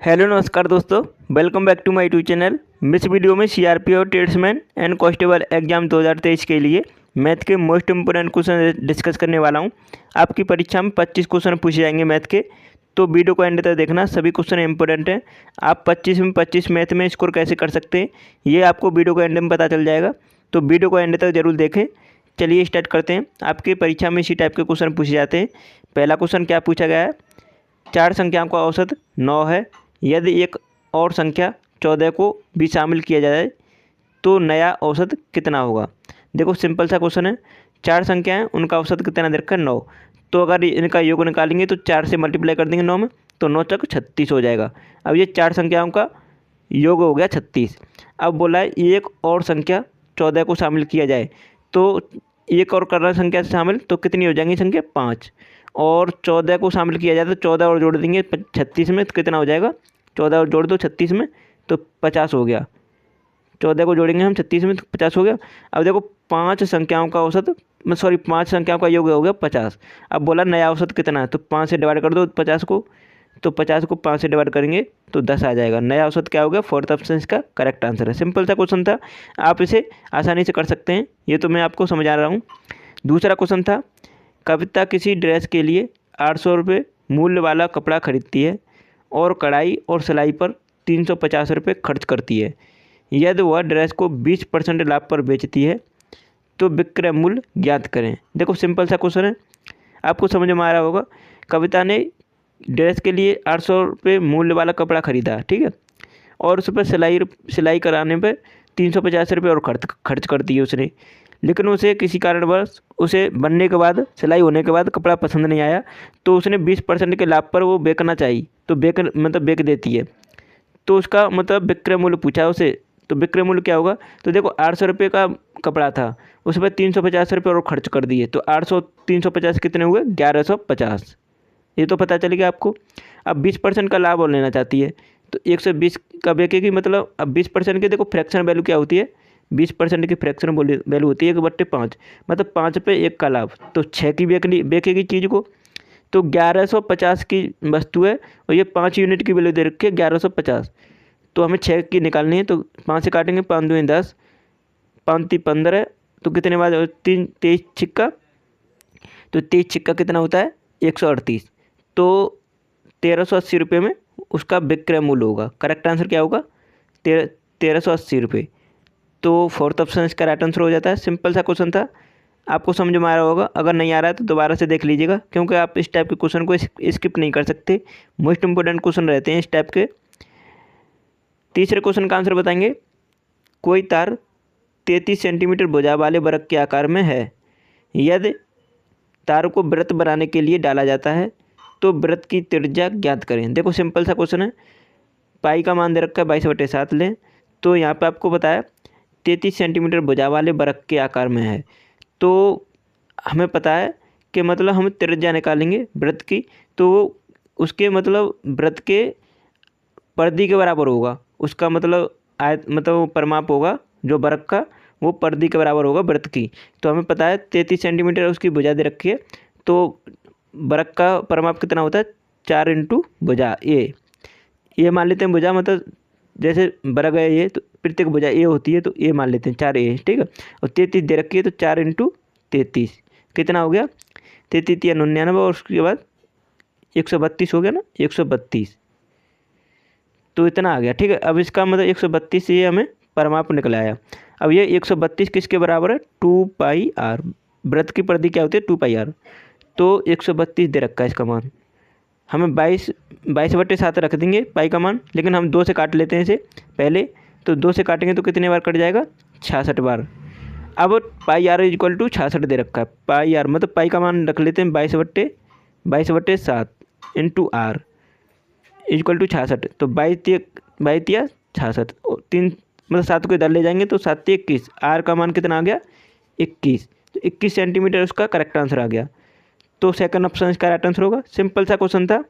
Hello नमस्कार दोस्तों, welcome back to my YouTube channel. मैं इस वीडियो में सीआरपीएफ और ट्रेड्समैन एंड कांस्टेबल एग्जाम 2023 के लिए मैथ के मोस्ट इंपोर्टेंट क्वेश्चन डिस्कस करने वाला हूं। आपकी परीक्षा में 25 क्वेश्चन पूछे जाएंगे मैथ के, तो वीडियो को एंड तक देखना। सभी क्वेश्चन इंपॉर्टेंट हैं। आप 25 में 25 मैथ में स्कोर कैसे कर सकते हैं ये आपको वीडियो को एंड में पता चल जाएगा, तो वीडियो को एंड तक जरूर देखें। चलिए स्टार्ट करते हैं। आपकी परीक्षा में इसी टाइप के क्वेश्चन पूछे जाते हैं। पहला क्वेश्चन क्या पूछा गया है, 4 संख्याओं का औसत 9 है। यदि एक और संख्या 14 को भी शामिल किया जाए तो नया औसत कितना होगा। देखो सिंपल सा क्वेश्चन है। 4 संख्याएं, उनका औसत कितना दे रखा है 9। तो अगर इनका योग निकालेंगे तो 4 से मल्टीप्लाई कर देंगे 9 में, तो 9 चक 36 हो जाएगा। अब ये 4 संख्याओं का योग हो गया 36। अब बोला है एक और संख्या 14 को शामिल किया जाए, तो एक और करना संख्या शामिल तो कितनी हो जाएंगी संख्या 5। और 14 को शामिल किया जाए तो 14 और जोड़ देंगे 36 में, तो कितना हो जाएगा 14 और जोड़ दो 36 में तो 50 हो गया। 14 को जोड़ेंगे हम 36 में तो 50 हो गया। अब देखो 5 संख्याओं का औसत, 5 संख्याओं का योग हो गया 50। अब बोला नया औसत कितना है, तो 5 से डिवाइड कर दो 50 को, तो 50 को 5 से डिवाइड करेंगे तो 10 आ जाएगा। नया औसत क्या हो गया, फोर्थ ऑप्शन इसका करेक्ट आंसर है। सिंपल सा क्वेश्चन था, आप इसे आसानी से कर सकते हैं। ये तो मैं आपको समझा रहा हूँ। दूसरा क्वेश्चन था, कविता किसी ड्रेस के लिए 800 रुपये मूल्य वाला कपड़ा खरीदती है और कढ़ाई और सिलाई पर 350 रुपये खर्च करती है। यदि वह ड्रेस को 20% लाभ पर बेचती है तो विक्रय मूल्य ज्ञात करें। देखो सिंपल सा क्वेश्चन है, आपको समझ में आ रहा होगा। कविता ने ड्रेस के लिए 800 रुपये मूल्य वाला कपड़ा खरीदा, ठीक है, और उस पर सिलाई कराने पर 350 रुपये और खर्च करती है उसने। लेकिन उसे किसी कारणवश उसे बनने के बाद, सिलाई होने के बाद कपड़ा पसंद नहीं आया, तो उसने 20% के लाभ पर वो बेचना चाहिए, तो बेच देती है। तो उसका मतलब विक्रय मूल्य पूछा उसे, तो विक्रय मूल्य क्या होगा। तो देखो 800 रुपये का कपड़ा था, उस पर 350 रुपये और खर्च कर दिए, तो 800 350 कितने हुए 1150। ये तो पता चल गया आपको। अब 20% का लाभ और लेना चाहती है, तो 120 का बेचेगी। मतलब अब 20% की देखो फ्रैक्शन वैल्यू क्या होती है, 20% की फ्रैक्शन वैल्यू होती है 1/5, मतलब 5 पे 1 का लाभ, तो 6 की बेचेगी चीज़ को। तो 1150 की वस्तु है और ये 5 यूनिट की वैल्यू दे रखी है 1150, तो हमें 6 की निकालनी है। तो 5 से काटेंगे, 5 दूनी 10, 5 3 15, तो कितने बाद 3 23 छिक्का, तो 23 छिक्का कितना होता है 138। तो 1380 रुपये में उसका विक्रय मूल्य होगा। करेक्ट आंसर क्या होगा 1380 रुपये। तो फोर्थ ऑप्शन इसका राइट आंसर हो जाता है। सिंपल सा क्वेश्चन था, आपको समझ में आ रहा होगा। अगर नहीं आ रहा है तो दोबारा से देख लीजिएगा, क्योंकि आप इस टाइप के क्वेश्चन को स्किप नहीं कर सकते। मोस्ट इंपोर्टेंट क्वेश्चन रहते हैं इस टाइप के। तीसरे क्वेश्चन का आंसर बताएंगे, कोई तार 33 सेंटीमीटर भुजा वाले वृत्त के आकार में है। यदि तार को वृत्त बनाने के लिए डाला जाता है तो वृत्त की त्रिज्या ज्ञात करें। देखो सिंपल सा क्वेश्चन है, पाई का मान दे रखा है 22/7 लें, तो यहाँ पे आपको बताया 33 सेंटीमीटर भुजा वाले वृत्त के आकार में है। तो हमें पता है कि मतलब हम त्रिज्या निकालेंगे वृत्त की, तो उसके मतलब वृत्त के परिधि के बराबर होगा। उसका मतलब आयत, मतलब परिमाप होगा जो वृत्त का, वो परिधि के बराबर होगा वृत्त की। तो हमें पता है 33 सेंटीमीटर उसकी भुजा दे रखी है, तो वृत्त का परिमाप कितना होता है 4 इंटू भुजा ये मान लेते हैं भुजा, मतलब जैसे वर्ग है ये, तो प्रत्येक भुजा ए होती है, तो ए मान लेते हैं 4 ठीक है। और 33 दे रखी है, तो 4 इंटू 33 कितना हो गया 33 या 99, और उसके बाद 132 हो गया ना, 132। तो इतना आ गया, ठीक है। अब इसका मतलब 132 से ये हमें परिमाप निकल आया। अब ये 132 किसके बराबर है 2πr। वृत्त की परिधि क्या होती है 2πr, तो 132 दे रखा है इसका मान। हमें 22/7 रख देंगे पाई का मान, लेकिन हम 2 से काट लेते हैं इसे पहले, तो 2 से काटेंगे तो कितने बार कट जाएगा 66 बार। अब πr इक्वल टू 66 दे रखा है। πr मतलब पाई का मान रख लेते हैं 22/7 इंटू r इक्वल टू 66, तो 22 या 66, और 3 मतलब 7 को इधर ले जाएंगे तो 7 21, आर का मान कितना आ गया 21, तो 21 सेंटीमीटर उसका करेक्ट आंसर आ गया। तो सेकंड ऑप्शन इसका राइट आंसर होगा। सिंपल सा क्वेश्चन था।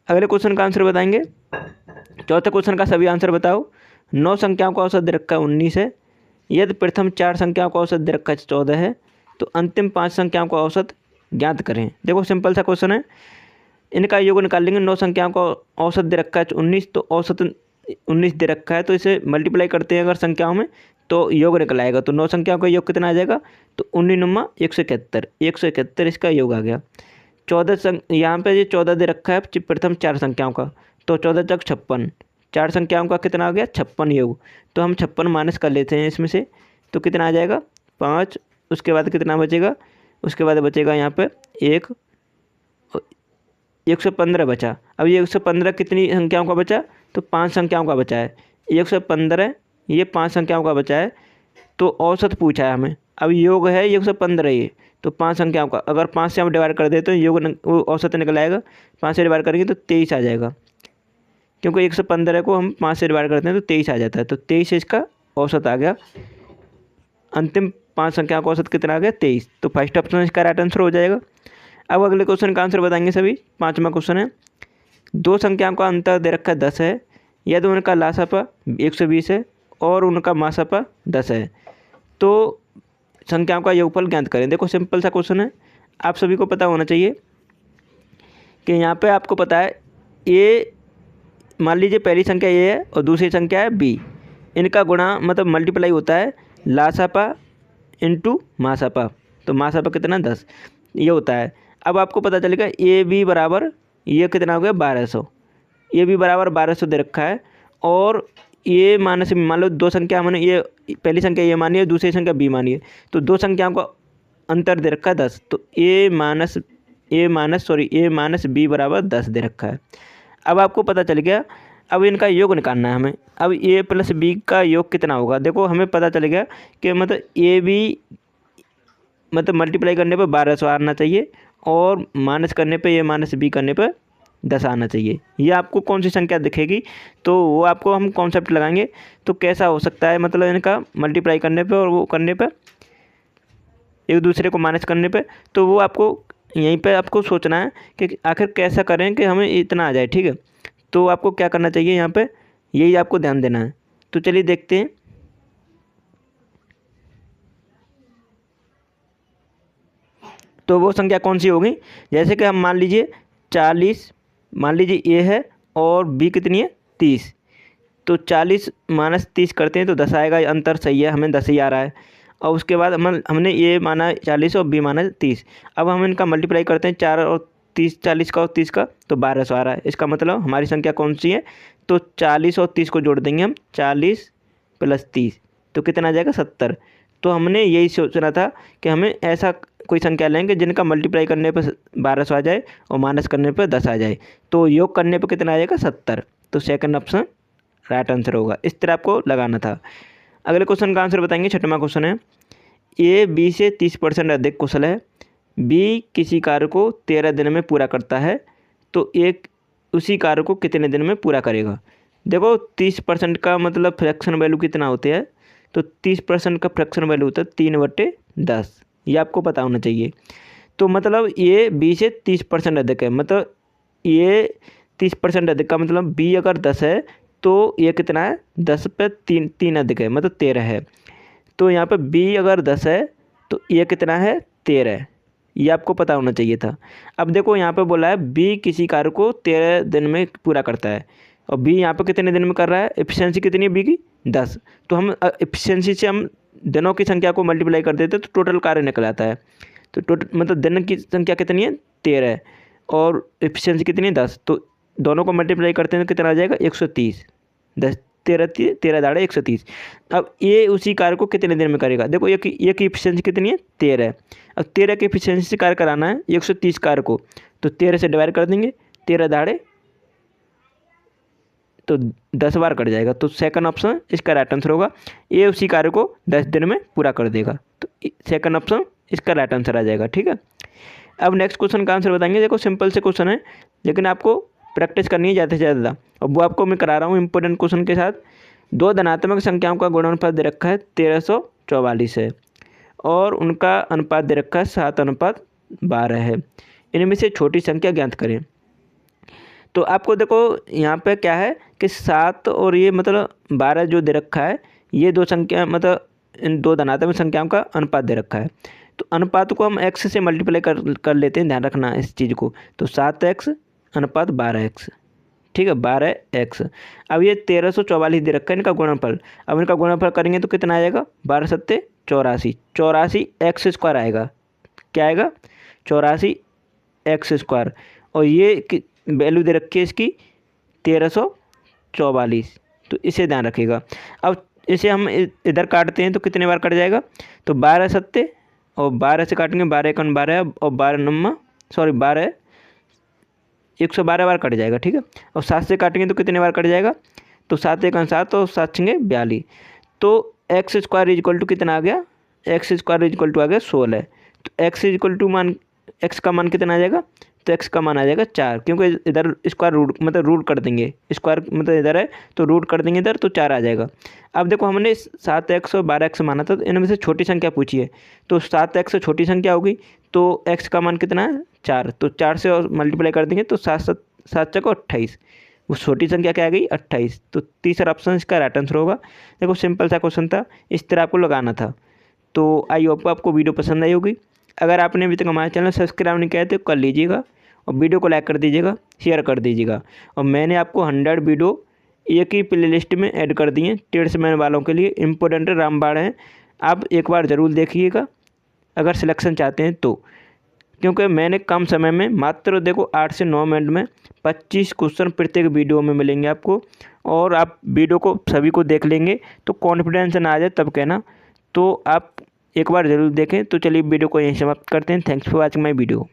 अगले क्वेश्चन का आंसर बताएंगे। चौथे क्वेश्चन का सभी आंसर बताओ। 9 संख्याओं का औसत दे रखा है 19 है। यदि प्रथम 4 संख्याओं का औसत दे रखा है 14 है, तो अंतिम 5 संख्याओं का औसत ज्ञात करें। देखो सिंपल सा क्वेश्चन है, इनका योग निकाल लेंगे। 9 संख्याओं का औसत दे रखा है 19, तो औसत 19 दे रखा है, तो इसे मल्टीप्लाई करते हैं अगर संख्याओं में तो योग निकल आएगा। तो 9 संख्याओं का योग कितना आ जाएगा, तो 19 नुमा 171, 171 इसका योग आ गया। 14 यहाँ पे ये 14 दे रखा है प्रथम 4 संख्याओं का, तो 14 तक 56, 4 संख्याओं का कितना आ गया 56 योग। तो हम 56 माइनस कर लेते हैं इसमें से, तो कितना आ जाएगा 5। उसके बाद कितना बचेगा, उसके बाद बचेगा यहाँ पे 115 बचा। अब ये 115 कितनी संख्याओं का बचा, तो 5 संख्याओं का बचा है। 115 ये 5 संख्याओं का बचा है, तो औसत पूछा है हमें। अब योग है 115 ये, तो 5 संख्याओं का अगर 5 से हम डिवाइड कर देते हैं योग वो औसत निकल आएगा। 5 से डिवाइड करेंगे तो 23 आ जाएगा, क्योंकि 115 को हम 5 से डिवाइड करते हैं तो 23 आ जाता है। तो 23 इसका औसत आ गया। अंतिम 5 संख्याओं का औसत कितना आ गया 23। तो फर्स्ट ऑप्शन इसका राइट आंसर हो जाएगा। अब अगले क्वेश्चन का आंसर बताएंगे सभी। 5वां क्वेश्चन है, 2 संख्याओं का अंतर दे रखा 10 है, यदि उनका लासापा 120 है और उनका मासापा 10 है, तो संख्याओं का योगफल ज्ञात करें। देखो सिंपल सा क्वेश्चन है, आप सभी को पता होना चाहिए कि यहाँ पे आपको पता है ए, मान लीजिए पहली संख्या ए है और दूसरी संख्या है बी, इनका गुणा मतलब मल्टीप्लाई होता है लासापा इंटू मासापा, तो मासापा कितना 10 ये होता है। अब आपको पता चलेगा ए बी बराबर ये कितना हो गया 1200, ए बी बराबर 1200 दे रखा है, और ए माइनस मान लो 2 संख्या हमने ये पहली संख्या ए मानी है, दूसरी संख्या बी मानी है, तो 2 संख्याओं का अंतर दे रखा है 10, तो ए माइनस बी बराबर 10 दे रखा है। अब आपको पता चल गया, अब इनका योग निकालना है हमें। अब ए प्लस बी का योग कितना होगा, देखो हमें पता चल गया कि मतलब ए बी मतलब मल्टीप्लाई करने पर 1200 आना चाहिए, और माइनस करने पे ये माइनस बी करने पर 10 आना चाहिए। ये आपको कौन सी संख्या दिखेगी, तो वो आपको हम कॉन्सेप्ट लगाएंगे। तो कैसा हो सकता है, मतलब इनका मल्टीप्लाई करने पे और वो करने पे एक दूसरे को माइनस करने पे, तो वो आपको यहीं पे आपको सोचना है कि आखिर कैसा करें कि हमें इतना आ जाए। ठीक है, तो आपको क्या करना चाहिए यहाँ पे, यही आपको ध्यान देना है। तो चलिए देखते हैं। तो वो संख्या कौन सी होगी, जैसे कि हम मान लीजिए 40, मान लीजिए ए है और बी कितनी है 30, तो 40 माइनस 30 करते हैं तो 10 आएगा। अंतर सही है, हमें 10 ही आ रहा है। और उसके बाद हमने ए माना 40 और बी माना 30। अब हम इनका मल्टीप्लाई करते हैं 4 और 30, 40 का और 30 का, तो 1200 आ रहा है। इसका मतलब हमारी संख्या कौन सी है, तो 40 और 30 को जोड़ देंगे हम, 40 प्लस 30 तो कितना आ जाएगा 70। तो हमने यही सोचना था कि हमें ऐसा कोई संख्या लेंगे जिनका मल्टीप्लाई करने पर 1200 आ जाए और माइनस करने पर 10 आ जाए, तो योग करने पर कितना आ जाएगा 70। तो सेकंड ऑप्शन राइट आंसर होगा। इस तरह आपको लगाना था। अगले क्वेश्चन का आंसर बताएंगे। 6वां क्वेश्चन है, ए बी से 30% अधिक कुशल है, बी किसी कार्य को 13 दिन में पूरा करता है, तो एक उसी कार्य को कितने दिन में पूरा करेगा। देखो 30% का मतलब फ्रैक्शन वैल्यू कितना होते हैं, तो 30% का फ्रैक्शन वैल्यू होता है 3/10, ये आपको पता होना चाहिए। तो मतलब ये बी से 30% अधिक है, मतलब ये 30% अधिक का मतलब बी अगर 10 है तो ये कितना है 10 पे 3 अधिक है, मतलब 13 है। तो यहाँ पे बी अगर 10 है तो ये कितना है 13, ये आपको पता होना चाहिए था। अब देखो यहाँ पे बोला है बी किसी कार्य को 13 दिन में पूरा करता है, और बी यहाँ पे कितने दिन में कर रहा है, एफिशिएंसी कितनी है बी की 10। तो हम एफिशिएंसी से हम दिनों की संख्या को मल्टीप्लाई कर देते तो टोटल कार्य निकल आता है। तो टोटल मतलब दिन की संख्या कितनी है 13 और एफिशिएंसी कितनी है 10, तो दोनों को मल्टीप्लाई करते हैं तो कितना आ जाएगा 130। 10 13 दाड़े 130। अब ये उसी कार्य को कितने दिन में करेगा, देखो ये की एफिशिएंसी कितनी है 13। अब 13 की एफिशिएंसी से कार्य कराना है 130 कार्य को, तो 13 से डिवाइड कर देंगे, 13 दाड़े तो 10 बार कट जाएगा। तो सेकंड ऑप्शन इसका राइट आंसर होगा, ये उसी कार्य को 10 दिन में पूरा कर देगा। तो सेकंड ऑप्शन इसका राइट आंसर आ जाएगा। ठीक है, अब नेक्स्ट क्वेश्चन का आंसर बताएंगे। देखो सिंपल से क्वेश्चन है, लेकिन आपको प्रैक्टिस करनी है ज़्यादा से ज़्यादा, और वो आपको मैं करा रहा हूँ इंपॉर्टेंट क्वेश्चन के साथ। 2 धनात्मक संख्याओं का गुणनफल दे रखा है 1344 है, और उनका अनुपात दे रखा है 7:12 है। इनमें से छोटी संख्या ज्ञात करें। तो आपको देखो यहाँ पे क्या है कि 7 और ये मतलब 12 जो दे रखा है, ये 2 संख्या मतलब इन 2 धनात्मक संख्याओं का अनुपात दे रखा है। तो अनुपात को हम x से मल्टीप्लाई कर लेते हैं, ध्यान रखना इस चीज़ को। तो 7x अनुपात 12x। ठीक है, 12x। अब ये 1344 दे रखा है इनका गुणनफल। अब इनका गुणनफल करेंगे तो कितना आ जाएगा, 12 सत्ते 84, 84x² आएगा। क्या आएगा, 84x²। और ये वैल्यू दे रखी है इसकी 1344, तो इसे ध्यान रखिएगा। अब इसे हम इधर काटते हैं तो कितने बार कट जाएगा, तो 12 सत्ते और 12 से काटेंगे, 12 एकम 12 और 12 112 बार कट जाएगा। ठीक है, और 7 से काटेंगे तो कितने बार कट जाएगा, तो 7 एकम 7 और 7 छंगे 42। तो x² इक्वल टू कितना आ गया, x² इक्वल टू आ गया 16। तो x इक्वल टू मान, x का मान कितना आ जाएगा, तो x का मान आ जाएगा 4, क्योंकि इधर स्क्वायर रूट मतलब रूट कर देंगे, स्क्वायर मतलब इधर है तो रूट कर देंगे इधर, तो 4 आ जाएगा। अब देखो हमने 7x और 12x माना था, तो इनमें से छोटी संख्या पूछी है, तो 7x से छोटी संख्या होगी, तो x का मान कितना है 4, तो 4 से और मल्टीप्लाई कर देंगे तो 7 चौको 28, वो छोटी संख्या क्या आ गई 28। तो तीसरा ऑप्शन इसका राइट आंसर होगा। देखो सिंपल सा क्वेश्चन था, इस तरह आपको लगाना था। तो आई होप आपको वीडियो पसंद आई होगी। अगर आपने अभी तक हमारे चैनल सब्सक्राइब नहीं किया तो कर लीजिएगा और वीडियो को लाइक कर दीजिएगा, शेयर कर दीजिएगा। और मैंने आपको 100 वीडियो एक ही प्ले लिस्ट में ऐड कर दिए ट्रेड्समैन वालों के लिए, इम्पोर्टेंट रामबाण है, आप एक बार ज़रूर देखिएगा अगर सिलेक्शन चाहते हैं तो। क्योंकि मैंने कम समय में मात्र देखो 8 से 9 मिनट में 25 क्वेश्चन प्रत्येक वीडियो में मिलेंगे आपको, और आप वीडियो को सभी को देख लेंगे तो कॉन्फिडेंस ना आ जाए तब कहना। तो आप एक बार ज़रूर देखें। तो चलिए वीडियो को यहीं समाप्त करते हैं। Thanks for watching my video.